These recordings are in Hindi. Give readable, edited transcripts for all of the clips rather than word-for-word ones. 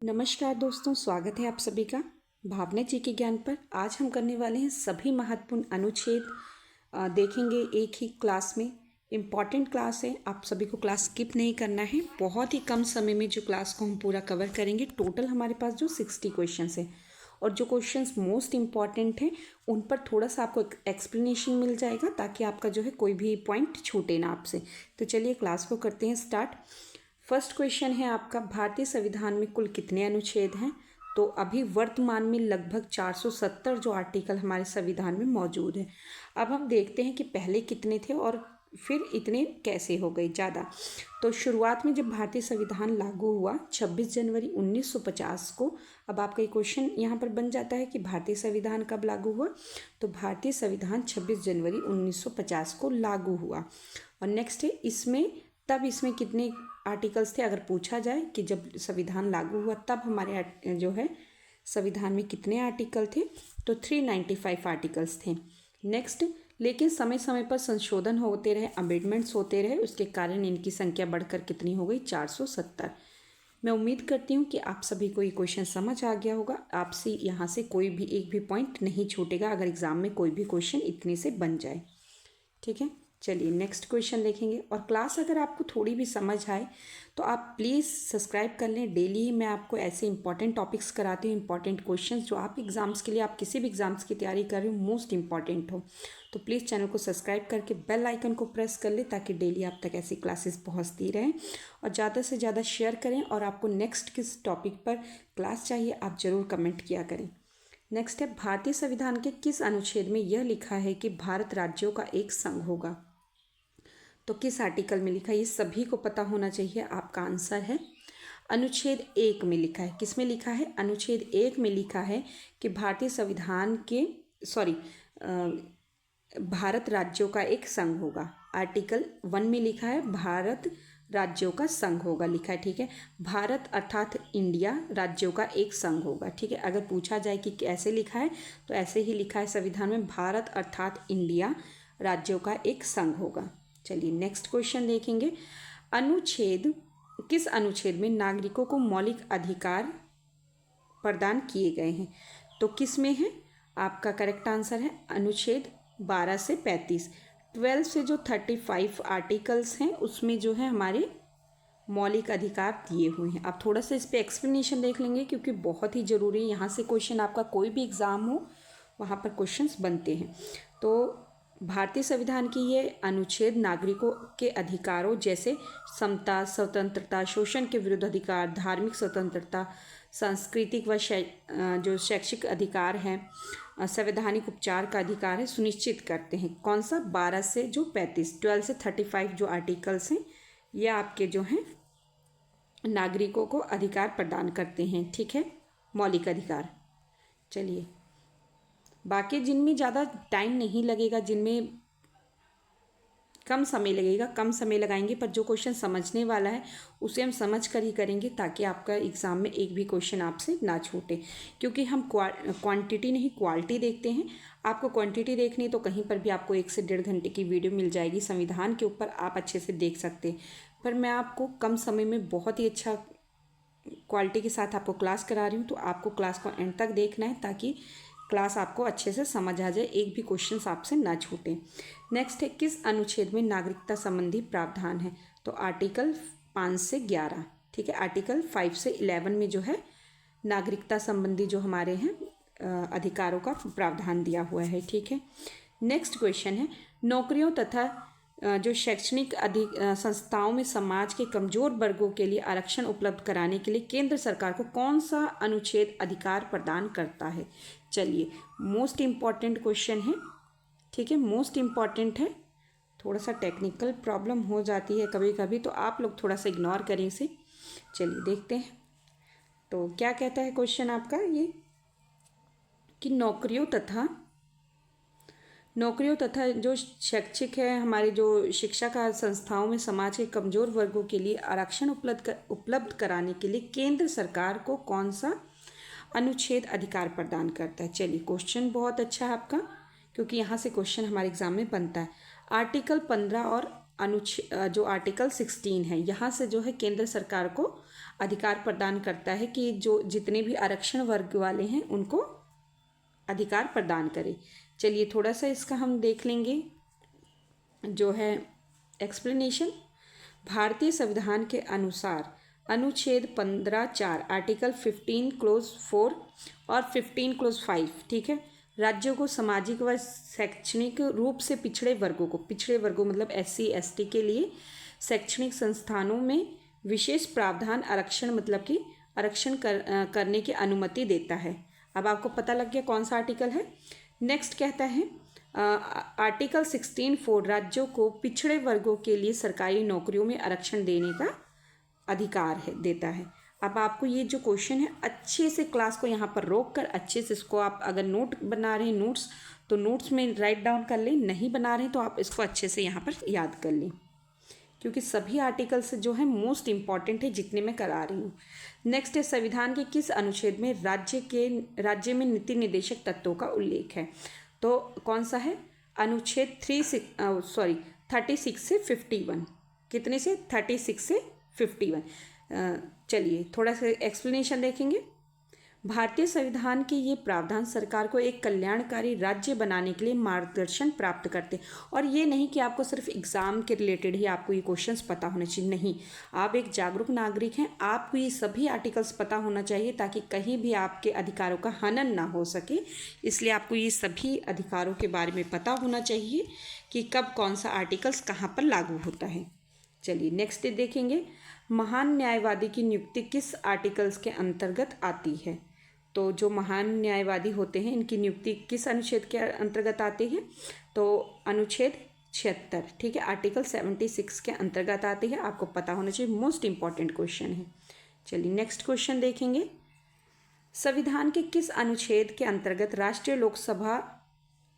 नमस्कार दोस्तों, स्वागत है आप सभी का भावना जी के ज्ञान पर। आज हम करने वाले हैं सभी महत्वपूर्ण अनुच्छेद देखेंगे एक ही क्लास में। इम्पॉर्टेंट क्लास है, आप सभी को क्लास स्किप नहीं करना है। बहुत ही कम समय में जो क्लास को हम पूरा कवर करेंगे। टोटल हमारे पास जो 60 क्वेश्चंस हैं और जो क्वेश्चंस मोस्ट इम्पॉर्टेंट हैं उन पर थोड़ा सा आपको एक्सप्लेनेशन मिल जाएगा ताकि आपका जो है कोई भी पॉइंट छूटे ना आपसे। तो चलिए क्लास को करते हैं स्टार्ट। फर्स्ट क्वेश्चन है आपका, भारतीय संविधान में कुल कितने अनुच्छेद हैं? तो अभी वर्तमान में लगभग 470 जो आर्टिकल हमारे संविधान में मौजूद है। अब हम देखते हैं कि पहले कितने थे और फिर इतने कैसे हो गए ज़्यादा। तो शुरुआत में जब भारतीय संविधान लागू हुआ 26 जनवरी 1950 को। अब आपका ये क्वेश्चन यहाँ पर बन जाता है कि भारतीय संविधान कब लागू हुआ? तो भारतीय संविधान 26 जनवरी 1950 को लागू हुआ। और नेक्स्ट है इसमें कितने आर्टिकल्स थे? अगर पूछा जाए कि जब संविधान लागू हुआ तब हमारे जो है संविधान में कितने आर्टिकल थे? तो 395 आर्टिकल्स थे। नेक्स्ट, लेकिन समय समय पर संशोधन होते रहे, अमेंडमेंट्स होते रहे, उसके कारण इनकी संख्या बढ़कर कितनी हो गई? 470। मैं उम्मीद करती हूँ कि आप सभी को ये क्वेश्चन समझ आ गया होगा। आपसे यहाँ से कोई भी एक भी पॉइंट नहीं छूटेगा अगर एग्जाम में कोई भी क्वेश्चन इतने से बन जाए। ठीक है, चलिए नेक्स्ट क्वेश्चन देखेंगे। और क्लास अगर आपको थोड़ी भी समझ आए तो आप प्लीज़ सब्सक्राइब कर लें। डेली मैं आपको ऐसे इंपॉर्टेंट टॉपिक्स कराती हूँ, इंपॉर्टेंट क्वेश्चंस जो आप एग्ज़ाम्स के लिए, आप किसी भी एग्ज़ाम्स की तैयारी कर रहे हो, मोस्ट इंपॉर्टेंट हो। तो प्लीज़ चैनल को सब्सक्राइब करके बेल आइकन को प्रेस कर लें ताकि डेली आप तक ऐसी क्लासेस पहुँचती रहें। और ज़्यादा से ज़्यादा शेयर करें। और आपको नेक्स्ट किस टॉपिक पर क्लास चाहिए आप ज़रूर कमेंट किया करें। नेक्स्ट है, भारतीय संविधान के किस अनुच्छेद में यह लिखा है कि भारत राज्यों का एक संघ होगा? तो किस आर्टिकल में लिखा है? ये सभी को पता होना चाहिए। आपका आंसर है अनुच्छेद 1 में लिखा है। किस में लिखा है? अनुच्छेद 1 में लिखा है कि भारतीय संविधान के भारत राज्यों का एक संघ होगा। आर्टिकल 1 में लिखा है भारत राज्यों का संघ होगा, लिखा है। ठीक है, भारत अर्थात इंडिया राज्यों का एक संघ होगा। ठीक है, अगर पूछा जाए कि कैसे लिखा है तो ऐसे ही लिखा है संविधान में, भारत अर्थात इंडिया राज्यों का एक संघ होगा। चलिए नेक्स्ट क्वेश्चन देखेंगे। किस अनुच्छेद में नागरिकों को मौलिक अधिकार प्रदान किए गए हैं? तो किस में है? आपका करेक्ट आंसर है अनुच्छेद 12 से 35। 12 से जो 35 आर्टिकल्स हैं उसमें जो है हमारे मौलिक अधिकार दिए हुए हैं। आप थोड़ा सा इस पर एक्सप्लेनेशन देख लेंगे क्योंकि बहुत ही ज़रूरी है। यहाँ से क्वेश्चन आपका कोई भी एग्ज़ाम हो वहाँ पर क्वेश्चंस बनते हैं। तो भारतीय संविधान की ये अनुच्छेद नागरिकों के अधिकारों जैसे समता, स्वतंत्रता, शोषण के विरुद्ध अधिकार, धार्मिक स्वतंत्रता, सांस्कृतिक व जो शैक्षिक अधिकार हैं, संवैधानिक उपचार का अधिकार है, सुनिश्चित करते हैं। कौन सा? 12 से जो 35, 12 से 35 जो आर्टिकल्स हैं ये आपके जो हैं नागरिकों को अधिकार प्रदान करते हैं। ठीक है, मौलिक अधिकार। चलिए बाकी जिनमें ज़्यादा टाइम नहीं लगेगा, जिनमें कम समय लगेगा, कम समय लगाएंगे, पर जो क्वेश्चन समझने वाला है उसे हम समझ कर ही करेंगे ताकि आपका एग्ज़ाम में एक भी क्वेश्चन आपसे ना छूटे। क्योंकि हम क्वांटिटी नहीं क्वालिटी देखते हैं। आपको क्वांटिटी देखनी तो कहीं पर भी आपको 1 से 1.5 घंटे की वीडियो मिल जाएगी संविधान के ऊपर, आप अच्छे से देख सकते हैं। पर मैं आपको कम समय में बहुत ही अच्छा क्वालिटी के साथ आपको क्लास करा रही हूँ। तो आपको क्लास को एंड तक देखना है ताकि क्लास आपको अच्छे से समझ आ जाए, एक भी क्वेश्चन आपसे ना छूटे। नेक्स्ट है, किस अनुच्छेद में नागरिकता संबंधी प्रावधान है? तो आर्टिकल 5 से 11। ठीक है, आर्टिकल 5 से 11 में जो है नागरिकता संबंधी जो हमारे हैं अधिकारों का प्रावधान दिया हुआ है। ठीक है, नेक्स्ट क्वेश्चन है, नौकरियों तथा जो शैक्षणिक संस्थाओं में समाज के कमजोर वर्गों के लिए आरक्षण उपलब्ध कराने के लिए केंद्र सरकार को कौन सा अनुच्छेद अधिकार प्रदान करता है? चलिए मोस्ट इम्पॉर्टेंट क्वेश्चन है। ठीक है, मोस्ट इम्पॉर्टेंट है। थोड़ा सा टेक्निकल प्रॉब्लम हो जाती है कभी कभी, तो आप लोग थोड़ा सा इग्नोर करें इसे। चलिए देखते हैं तो क्या कहता है क्वेश्चन आपका ये कि नौकरियों तथा जो शैक्षिक है, हमारे जो शिक्षा का संस्थाओं में समाज के कमजोर वर्गों के लिए आरक्षण उपलब्ध कराने के लिए केंद्र सरकार को कौन सा अनुच्छेद अधिकार प्रदान करता है? चलिए क्वेश्चन बहुत अच्छा है आपका क्योंकि यहाँ से क्वेश्चन हमारे एग्जाम में बनता है। आर्टिकल 15 और जो आर्टिकल 16 है, यहाँ से जो है केंद्र सरकार को अधिकार प्रदान करता है कि जो जितने भी आरक्षण वर्ग वाले हैं उनको अधिकार प्रदान करे। चलिए थोड़ा सा इसका हम देख लेंगे जो है एक्सप्लेनेशन। भारतीय संविधान के अनुसार अनुच्छेद 15(4) आर्टिकल 15 क्लोज 4 और 15 क्लोज 5, ठीक है, राज्यों को सामाजिक व शैक्षणिक रूप से पिछड़े वर्गों मतलब SC ST के लिए शैक्षणिक संस्थानों में विशेष प्रावधान आरक्षण मतलब कि आरक्षण करने की अनुमति देता है। अब आपको पता लग गया कौन सा आर्टिकल है। नेक्स्ट कहता है आर्टिकल 16(4) राज्यों को पिछड़े वर्गों के लिए सरकारी नौकरियों में आरक्षण देने का अधिकार है देता है। अब आपको ये जो क्वेश्चन है अच्छे से क्लास को यहाँ पर रोक कर अच्छे से इसको आप अगर नोट बना रहे हैं नोट्स तो नोट्स में राइट डाउन कर लें, नहीं बना रहे तो आप इसको अच्छे से यहाँ पर याद कर लें क्योंकि सभी आर्टिकल्स जो है मोस्ट इंपॉर्टेंट है जितने मैं करा रही हूँ। नेक्स्ट है संविधान के किस अनुच्छेद में राज्य में नीति निर्देशक तत्वों का उल्लेख है? तो कौन सा है? अनुच्छेद 36 से 51। कितने से? 36 से 51। चलिए थोड़ा सा एक्सप्लेनेशन देखेंगे। भारतीय संविधान के ये प्रावधान सरकार को एक कल्याणकारी राज्य बनाने के लिए मार्गदर्शन प्राप्त करते हैं। और ये नहीं कि आपको सिर्फ एग्ज़ाम के रिलेटेड ही आपको ये क्वेश्चंस पता होने चाहिए, नहीं, आप एक जागरूक नागरिक हैं, आपको ये सभी आर्टिकल्स पता होना चाहिए ताकि कहीं भी आपके अधिकारों का हनन ना हो सके। इसलिए आपको ये सभी अधिकारों के बारे में पता होना चाहिए कि कब कौन सा आर्टिकल्स कहाँ पर लागू होता है। चलिए नेक्स्ट देखेंगे, महान न्यायवादी की नियुक्ति किस आर्टिकल्स के अंतर्गत आती है? तो जो महान न्यायवादी होते हैं इनकी नियुक्ति किस अनुच्छेद के अंतर्गत आती है? तो अनुच्छेद 76, ठीक है, आर्टिकल 76 के अंतर्गत आती है। आपको पता होना चाहिए, मोस्ट इंपॉर्टेंट क्वेश्चन है। चलिए नेक्स्ट क्वेश्चन देखेंगे, संविधान के किस अनुच्छेद के अंतर्गत राष्ट्रीय लोकसभा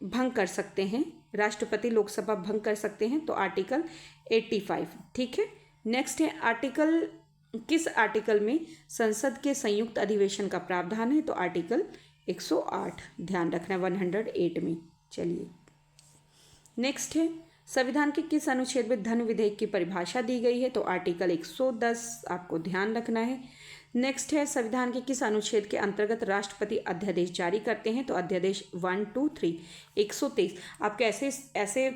भंग कर सकते हैं, राष्ट्रपति लोकसभा भंग कर सकते हैं? तो आर्टिकल 85, ठीक है। नेक्स्ट है किस आर्टिकल में संसद के संयुक्त अधिवेशन का प्रावधान है? तो आर्टिकल 108, ध्यान रखना 108 में। चलिए नेक्स्ट है संविधान के किस अनुच्छेद में धन विधेयक की परिभाषा दी गई है? तो आर्टिकल 110, आपको ध्यान रखना है। नेक्स्ट है संविधान के किस अनुच्छेद के अंतर्गत राष्ट्रपति अध्यादेश जारी करते हैं? तो अध्यादेश 1, 2, 3, 123। आपको ऐसे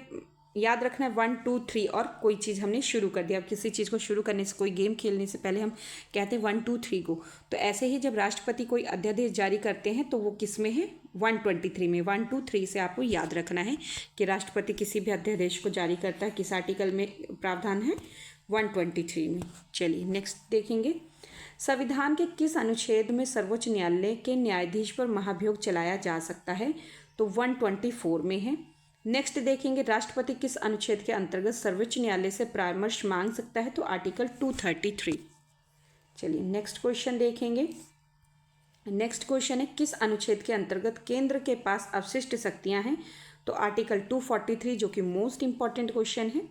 याद रखना है 1, 2, 3 और कोई चीज़ हमने शुरू कर दिया। अब किसी चीज़ को शुरू करने से, कोई गेम खेलने से पहले हम कहते हैं 1, 2, 3 को। तो ऐसे ही जब राष्ट्रपति कोई अध्यादेश जारी करते हैं तो वो किस में है? 123 में। 1, 2, 3 से आपको याद रखना है कि राष्ट्रपति किसी भी अध्यादेश को जारी करता है, किस आर्टिकल में प्रावधान है? 123 में। चलिए नेक्स्ट देखेंगे, संविधान के किस अनुच्छेद में सर्वोच्च न्यायालय के न्यायाधीश पर महाभियोग चलाया जा सकता है? तो 124 में है। नेक्स्ट देखेंगे, राष्ट्रपति किस अनुच्छेद के अंतर्गत सर्वोच्च न्यायालय से परामर्श मांग सकता है? तो आर्टिकल 233। चलिए नेक्स्ट क्वेश्चन देखेंगे। नेक्स्ट क्वेश्चन है, किस अनुच्छेद के अंतर्गत केंद्र के पास अवशिष्ट शक्तियां हैं? तो आर्टिकल 243, जो कि मोस्ट इंपॉर्टेंट क्वेश्चन है।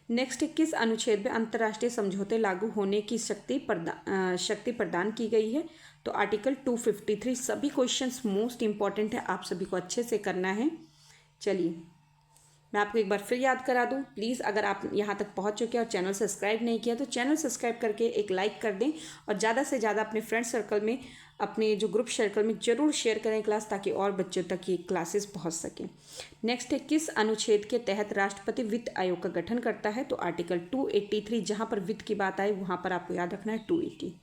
नेक्स्ट है, किस अनुच्छेद में अंतर्राष्ट्रीय समझौते लागू होने की शक्ति प्रदान की गई है? तो आर्टिकल 253। सभी क्वेश्चंस मोस्ट इंपॉर्टेंट है, आप सभी को अच्छे से करना है। चलिए मैं आपको एक बार फिर याद करा दूं, प्लीज़ अगर आप यहाँ तक पहुँच चुके हैं और चैनल सब्सक्राइब नहीं किया तो चैनल सब्सक्राइब करके एक लाइक कर दें और ज़्यादा से ज़्यादा अपने फ्रेंड सर्कल में, अपने जो ग्रुप सर्कल में ज़रूर शेयर करें क्लास, ताकि और बच्चों तक ये क्लासेस पहुँच सकें। नेक्स्ट है, किस अनुच्छेद के तहत राष्ट्रपति वित्त आयोग का गठन करता है? तो आर्टिकल 283, जहाँ पर वित्त की बात आए वहाँ पर आपको याद रखना है 280।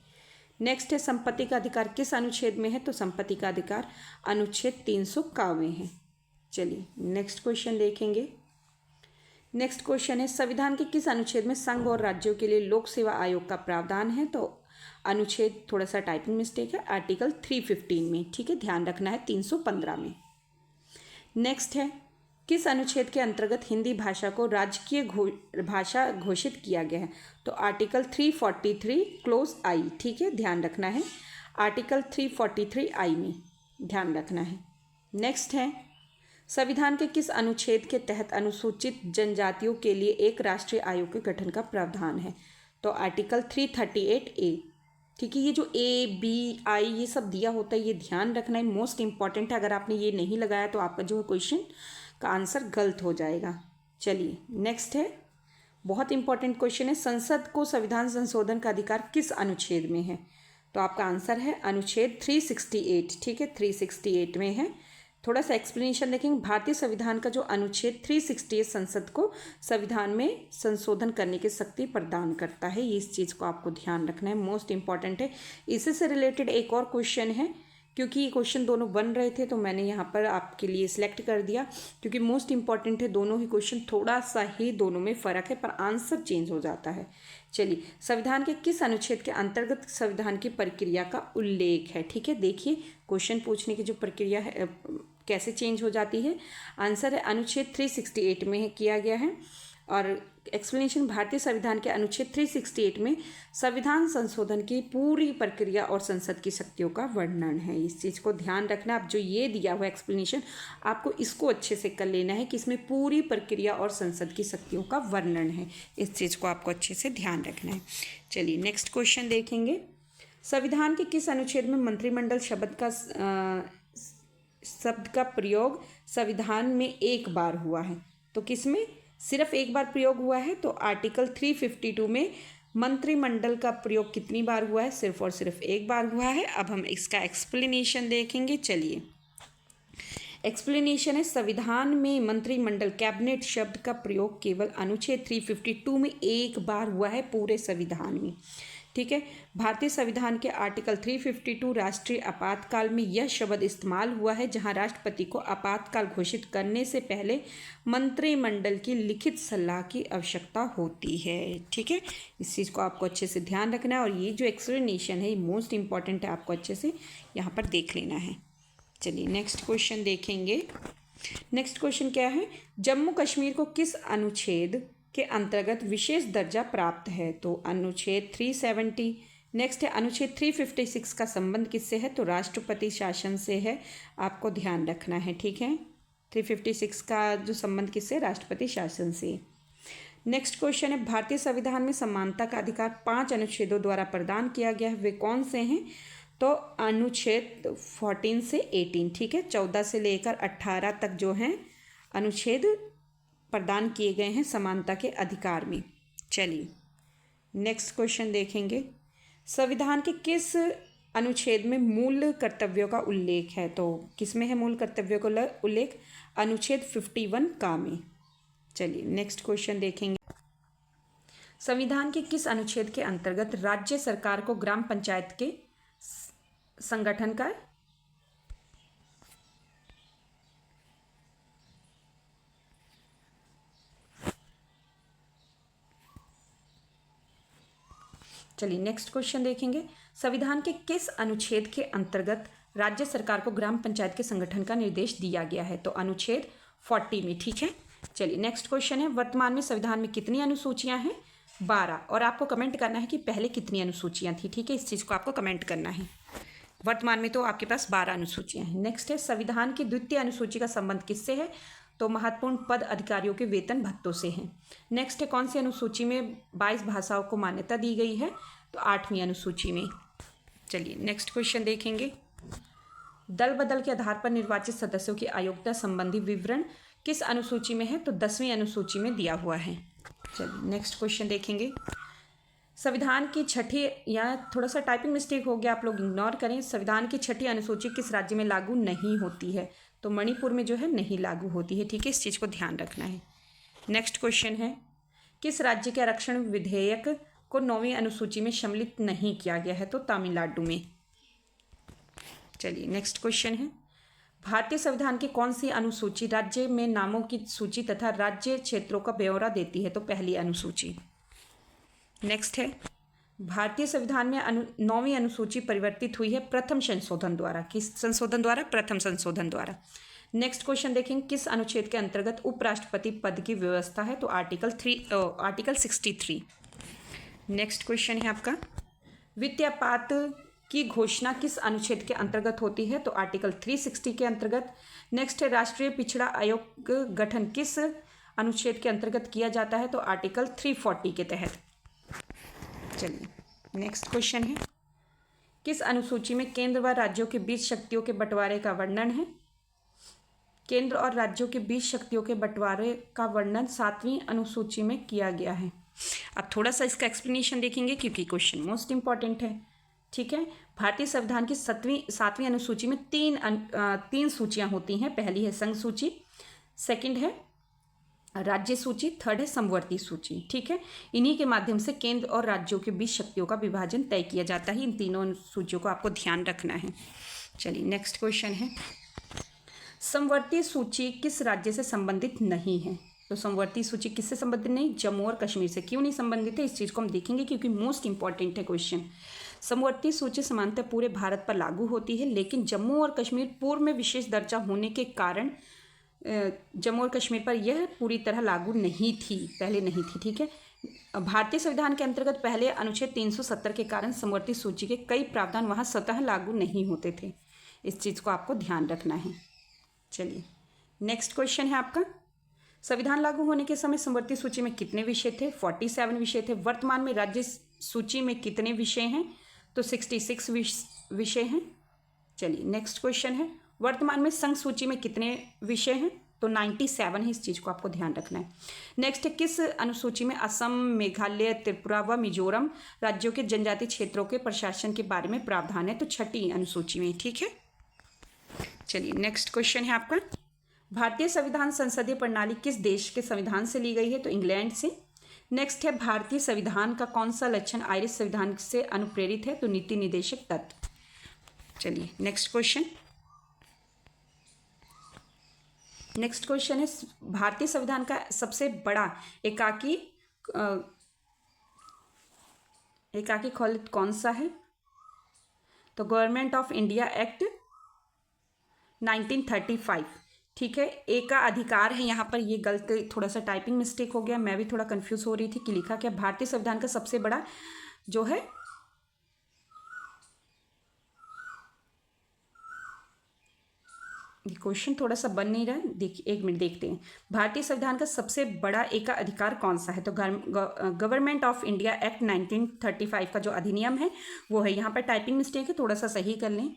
नेक्स्ट है, संपत्ति का अधिकार किस अनुच्छेद में है? तो संपत्ति का अधिकार अनुच्छेद 351 है। चलिए नेक्स्ट क्वेश्चन देखेंगे। नेक्स्ट क्वेश्चन है, संविधान के किस अनुच्छेद में संघ और राज्यों के लिए लोक सेवा आयोग का प्रावधान है? तो अनुच्छेद, थोड़ा सा टाइपिंग मिस्टेक है, आर्टिकल 315 में, ठीक है, ध्यान रखना है 315 में। नेक्स्ट है, किस अनुच्छेद के अंतर्गत हिंदी भाषा को राजकीय भाषा घोषित किया गया है? तो आर्टिकल 343 क्लोज आई, ठीक है, ध्यान रखना है, आर्टिकल 343 आई में ध्यान रखना है। नेक्स्ट है, संविधान के किस अनुच्छेद के तहत अनुसूचित जनजातियों के लिए एक राष्ट्रीय आयोग के गठन का प्रावधान है? तो आर्टिकल 338A, ठीक है। ये जो A, B, I ये सब दिया होता है, ये ध्यान रखना है, मोस्ट इंपॉर्टेंट है। अगर आपने ये नहीं लगाया तो आपका जो है क्वेश्चन का आंसर गलत हो जाएगा। चलिए नेक्स्ट है, बहुत इंपॉर्टेंट क्वेश्चन है, संसद को संविधान संशोधन का अधिकार किस अनुच्छेद में है? तो आपका आंसर है अनुच्छेद 368, ठीक है, 368 में है। थोड़ा सा एक्सप्लेनेशन देखेंगे। भारतीय संविधान का जो अनुच्छेद 368 संसद को संविधान में संशोधन करने की शक्ति प्रदान करता है। इस चीज़ को आपको ध्यान रखना है, मोस्ट इंपॉर्टेंट है। इसी से रिलेटेड एक और क्वेश्चन है, क्योंकि ये क्वेश्चन दोनों बन रहे थे तो मैंने यहाँ पर आपके लिए सिलेक्ट कर दिया, क्योंकि मोस्ट इंपॉर्टेंट है। दोनों ही क्वेश्चन थोड़ा सा ही दोनों में फ़र्क है, पर आंसर चेंज हो जाता है। चलिए, संविधान के किस अनुच्छेद के अंतर्गत संविधान की प्रक्रिया का उल्लेख है? ठीक है, देखिए क्वेश्चन पूछने की जो प्रक्रिया है कैसे चेंज हो जाती है। आंसर है अनुच्छेद 368 में किया गया है। और एक्सप्लेनेशन, भारतीय संविधान के अनुच्छेद 368 में संविधान संशोधन की पूरी प्रक्रिया और संसद की शक्तियों का वर्णन है। इस चीज़ को ध्यान रखना। आप जो ये दिया हुआ एक्सप्लेनेशन, आपको इसको अच्छे से कर लेना है कि इसमें पूरी प्रक्रिया और संसद की शक्तियों का वर्णन है। इस चीज़ को आपको अच्छे से ध्यान रखना है। चलिए नेक्स्ट क्वेश्चन देखेंगे। संविधान के किस अनुच्छेद में मंत्रिमंडल शब्द का प्रयोग संविधान में एक बार हुआ है? तो किसमें सिर्फ एक बार प्रयोग हुआ है? तो आर्टिकल 352 में मंत्रिमंडल का प्रयोग कितनी बार हुआ है? सिर्फ और सिर्फ एक बार हुआ है। अब हम इसका एक्सप्लेनेशन देखेंगे। चलिए, एक्सप्लेनेशन है, संविधान में मंत्रिमंडल कैबिनेट शब्द का प्रयोग केवल अनुच्छेद 352 में एक बार हुआ है पूरे संविधान में। ठीक है, भारतीय संविधान के आर्टिकल 352 राष्ट्रीय आपातकाल में यह शब्द इस्तेमाल हुआ है, जहां राष्ट्रपति को आपातकाल घोषित करने से पहले मंत्रिमंडल की लिखित सलाह की आवश्यकता होती है। ठीक है, इस चीज़ को आपको अच्छे से ध्यान रखना है। और ये जो एक्सप्लेनेशन है ये मोस्ट इंपॉर्टेंट है, आपको अच्छे से यहाँ पर देख लेना है। चलिए नेक्स्ट क्वेश्चन देखेंगे। नेक्स्ट क्वेश्चन क्या है? जम्मू कश्मीर को किस अनुच्छेद के अंतर्गत विशेष दर्जा प्राप्त है? तो अनुच्छेद 370। नेक्स्ट है अनुच्छेद 356 का संबंध किससे है? तो राष्ट्रपति शासन से है, आपको ध्यान रखना है। ठीक है, 356 का जो संबंध किससे? राष्ट्रपति शासन से। नेक्स्ट क्वेश्चन है, भारतीय संविधान में समानता का अधिकार 5 अनुच्छेदों द्वारा प्रदान किया गया है, वे कौन से हैं? तो अनुच्छेद 14 से 18, ठीक है, 14 से लेकर 18 तक जो हैं अनुच्छेद प्रदान किए गए हैं समानता के अधिकार में। चलिए नेक्स्ट क्वेश्चन देखेंगे। संविधान के किस अनुच्छेद में मूल कर्तव्यों का उल्लेख है? तो किस में है मूल कर्तव्यों का उल्लेख? अनुच्छेद 51 का में। चलिए नेक्स्ट क्वेश्चन देखेंगे। संविधान के किस अनुच्छेद के अंतर्गत राज्य सरकार को ग्राम पंचायत के संगठन का चलिए नेक्स्ट क्वेश्चन देखेंगे। संविधान के किस अनुच्छेद के अंतर्गत राज्य सरकार को ग्राम पंचायत के संगठन का निर्देश दिया गया है? तो अनुच्छेद 40 में। ठीक है, चलिए नेक्स्ट क्वेश्चन है, वर्तमान में संविधान में कितनी अनुसूचियां हैं? 12। और आपको कमेंट करना है कि पहले कितनी अनुसूचियां थी। ठीक है, इस चीज़ को आपको कमेंट करना है। वर्तमान में तो आपके पास 12 अनुसूचियां हैं। नेक्स्ट है, संविधान की द्वितीय अनुसूची का संबंध किससे है? तो महत्वपूर्ण पद अधिकारियों के वेतन भत्तों से हैं। नेक्स्ट है, कौन सी अनुसूची में 22 भाषाओं को मान्यता दी गई है? तो 8वीं अनुसूची में। चलिए नेक्स्ट क्वेश्चन देखेंगे। दल बदल के आधार पर निर्वाचित सदस्यों की अयोग्यता संबंधी विवरण किस अनुसूची में है? तो 10वीं अनुसूची में दिया हुआ है। चलिए नेक्स्ट क्वेश्चन देखेंगे। संविधान की छठी, या थोड़ा सा टाइपिंग मिस्टेक हो गया, आप लोग इग्नोर करें। संविधान की छठी अनुसूची किस राज्य में लागू नहीं होती है? तो मणिपुर में जो है नहीं लागू होती है। ठीक है, इस चीज़ को ध्यान रखना है। नेक्स्ट क्वेश्चन है, किस राज्य के आरक्षण विधेयक को 9वीं अनुसूची में सम्मिलित नहीं किया गया है? तो तमिलनाडु में। चलिए नेक्स्ट क्वेश्चन है, भारतीय संविधान की कौन सी अनुसूची राज्य में नामों की सूची तथा राज्य क्षेत्रों का ब्यौरा देती है? तो पहली अनुसूची। नेक्स्ट है, भारतीय संविधान में 9वीं अनुसूची परिवर्तित हुई है प्रथम संशोधन द्वारा। किस संशोधन द्वारा? प्रथम संशोधन द्वारा। नेक्स्ट क्वेश्चन देखेंगे, किस अनुच्छेद के अंतर्गत उपराष्ट्रपति पद की व्यवस्था है? तो आर्टिकल 63। नेक्स्ट क्वेश्चन है आपका, वित्तीय आपात की घोषणा किस अनुच्छेद के अंतर्गत होती है? तो आर्टिकल 360 के अंतर्गत। नेक्स्ट है, राष्ट्रीय पिछड़ा आयोग गठन किस अनुच्छेद के अंतर्गत किया जाता है? तो आर्टिकल 340 के तहत। चलिए नेक्स्ट क्वेश्चन है, किस अनुसूची में केंद्र व राज्यों के बीच शक्तियों के बंटवारे का वर्णन है? केंद्र और राज्यों के बीच शक्तियों के बंटवारे का वर्णन 7वीं अनुसूची में किया गया है। अब थोड़ा सा इसका एक्सप्लेनेशन देखेंगे क्योंकि क्वेश्चन मोस्ट इंपॉर्टेंट है। ठीक है, भारतीय संविधान की 7वीं अनुसूची में तीन सूचियां होती हैं। पहली है संघ सूची, सेकंड है राज्य सूची, थर्ड है समवर्ती सूची। ठीक है, इन्हीं के माध्यम से केंद्र और राज्यों के बीच शक्तियों का विभाजन तय किया जाता है। इन तीनों सूचियों को आपको ध्यान रखना है। चलिए नेक्स्ट क्वेश्चन है, समवर्ती सूची किस राज्य से संबंधित नहीं है? तो समवर्ती सूची किससे संबंधित नहीं? जम्मू और कश्मीर से। क्यों नहीं संबंधित है, इस चीज़ को हम देखेंगे क्योंकि मोस्ट इंपॉर्टेंट है क्वेश्चन। समवर्ती सूची समानतः पूरे भारत पर लागू होती है, लेकिन जम्मू और कश्मीर पूर्व में विशेष दर्जा होने के कारण जम्मू और कश्मीर पर यह पूरी तरह लागू नहीं थी, पहले नहीं थी। ठीक है, भारतीय संविधान के अंतर्गत पहले अनुच्छेद 370 के कारण समवर्ती सूची के कई प्रावधान वहाँ स्वतः लागू नहीं होते थे। इस चीज़ को आपको ध्यान रखना है। चलिए नेक्स्ट क्वेश्चन है आपका, संविधान लागू होने के समय समवर्ती सूची में कितने विषय थे? 47 विषय थे। वर्तमान में राज्य सूची में कितने विषय हैं? तो 66 विषय हैं। चलिए नेक्स्ट क्वेश्चन है, वर्तमान में संघ सूची में कितने विषय हैं? तो 97 है। इस चीज़ को आपको ध्यान रखना है। नेक्स्ट है, किस अनुसूची में असम, मेघालय, त्रिपुरा व मिजोरम राज्यों के जनजातीय क्षेत्रों के प्रशासन के बारे में प्रावधान है? तो 6ठी अनुसूची में। ठीक है, चलिए नेक्स्ट क्वेश्चन है आपका, भारतीय संविधान संसदीय प्रणाली किस देश के संविधान से ली गई है? तो इंग्लैंड से। नेक्स्ट है, भारतीय संविधान का कौन सा लक्षण आयरिश संविधान से अनुप्रेरित है? तो नीति निर्देशक तत्व। चलिए नेक्स्ट क्वेश्चन है, भारतीय संविधान का सबसे बड़ा एकाकी खंड कौन सा है? तो गवर्नमेंट ऑफ इंडिया एक्ट 1935। ठीक है, एका अधिकार है, यहाँ पर ये गलत थोड़ा सा टाइपिंग मिस्टेक हो गया, मैं भी थोड़ा कंफ्यूज हो रही थी कि लिखा क्या। भारतीय संविधान का सबसे बड़ा जो है क्वेश्चन थोड़ा सा बन नहीं रहा है, देखिए एक मिनट देखते हैं। भारतीय संविधान का सबसे बड़ा एका अधिकार कौन सा है? तो गवर्नमेंट ऑफ इंडिया एक्ट 1935 का जो अधिनियम है वो है। यहाँ पर टाइपिंग मिस्टेक है, थोड़ा सा सही कर लें।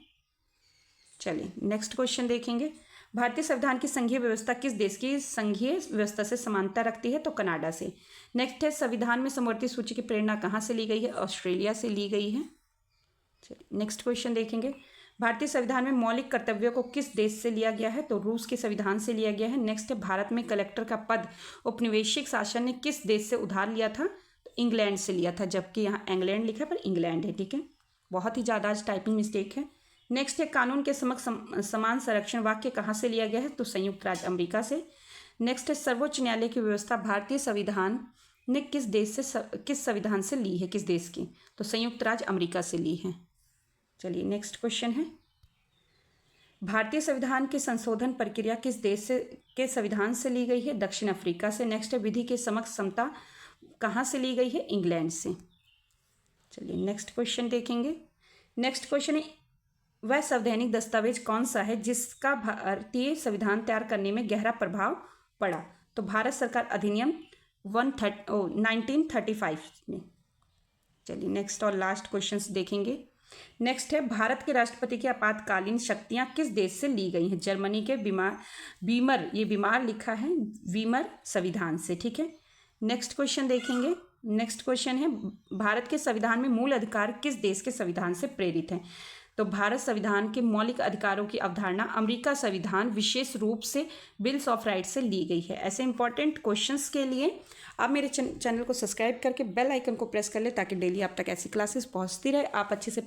चलिए नेक्स्ट क्वेश्चन देखेंगे, भारतीय संविधान की संघीय व्यवस्था किस देश की संघीय व्यवस्था से समानता रखती है? तो कनाडा से। नेक्स्ट है, संविधान में समवर्ती सूची की प्रेरणा कहाँ से ली गई है? ऑस्ट्रेलिया से ली गई है। चलिए नेक्स्ट क्वेश्चन देखेंगे, भारतीय संविधान में मौलिक कर्तव्यों को किस देश से लिया गया है? तो रूस के संविधान से लिया गया है। नेक्स्ट है, भारत में कलेक्टर का पद औपनिवेशिक शासन ने किस देश से उधार लिया था? तो इंग्लैंड से लिया था, जबकि यहाँ इंग्लैंड लिखा है पर इंग्लैंड है। ठीक है, बहुत ही ज़्यादा आज टाइपिंग मिस्टेक है। नेक्स्ट है, कानून के समक्ष समान संरक्षण वाक्य कहाँ से लिया गया है? तो संयुक्त राज्य अमेरिका से। नेक्स्ट है, सर्वोच्च न्यायालय की व्यवस्था भारतीय संविधान ने किस संविधान से ली है? किस देश की? तो संयुक्त राज्य अमेरिका से ली है। चलिए नेक्स्ट क्वेश्चन है, भारतीय संविधान की संशोधन प्रक्रिया किस देश के संविधान से ली गई है? दक्षिण अफ्रीका से। नेक्स्ट है, विधि के समक्ष समता कहाँ से ली गई है? इंग्लैंड से। चलिए नेक्स्ट क्वेश्चन देखेंगे। नेक्स्ट क्वेश्चन है, वह संवैधानिक दस्तावेज कौन सा है जिसका भारतीय संविधान तैयार करने में गहरा प्रभाव पड़ा? तो भारत सरकार अधिनियम 1935 में। चलिए नेक्स्ट और लास्ट क्वेश्चंस देखेंगे। नेक्स्ट है, भारत के राष्ट्रपति की आपातकालीन शक्तियां किस देश से ली गई हैं? जर्मनी के बीमार लिखा है, वीमर संविधान से। ठीक है, नेक्स्ट क्वेश्चन देखेंगे। नेक्स्ट क्वेश्चन है, भारत के संविधान में मूल अधिकार किस देश के संविधान से प्रेरित हैं? तो भारत संविधान के मौलिक अधिकारों की अवधारणा अमेरिका संविधान विशेष रूप से बिल्स ऑफ राइट्स से ली गई है। ऐसे इंपॉर्टेंट क्वेश्चंस के लिए आप मेरे चैनल को सब्सक्राइब करके बेल आइकन को प्रेस कर ले ताकि डेली आप तक ऐसी क्लासेस पहुंचती रहे। आप अच्छे से